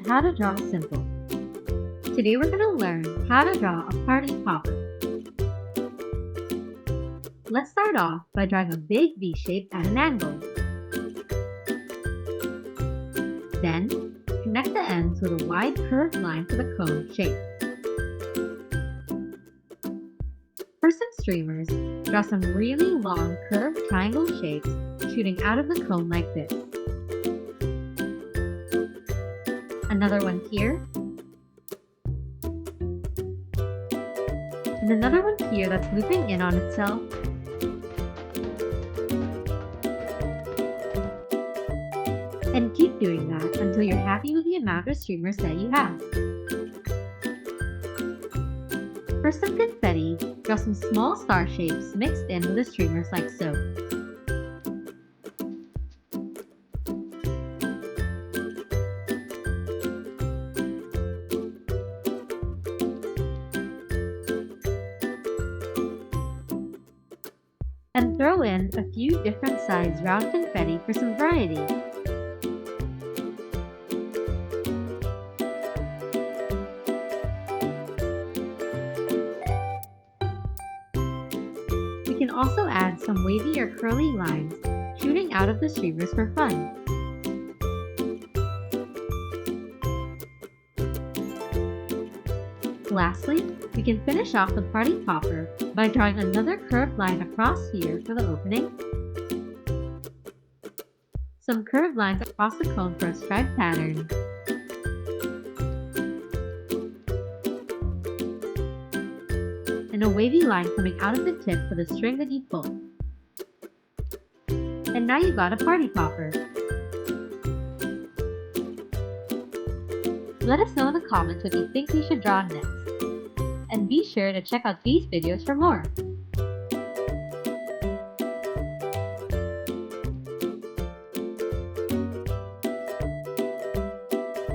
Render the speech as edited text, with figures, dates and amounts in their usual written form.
how to draw simple. Today we're going to learn how to draw a party popper. Let's start off by drawing a big V shape at an angle. Then, connect the ends with a wide curved line for the cone shape. For some streamers, draw some really long curved triangle shapes shooting out of the cone like this. Another one here. And another one here that's looping in on itself. And keep doing that until you're happy with the amount of streamers that you have. For some confetti, draw some small star shapes mixed in with the streamers like so. And throw in a few different sized round confetti for some variety. We can also add some wavy or curly lines shooting out of the streamers for fun. Lastly, we can finish off the party popper by drawing another curved line across here for the opening, some curved lines across the cone for a striped pattern, and a wavy line coming out of the tip for the string that you pull. And now you've got a party popper. Let us know in the comments what you think we should draw next. And be sure to check out these videos for more.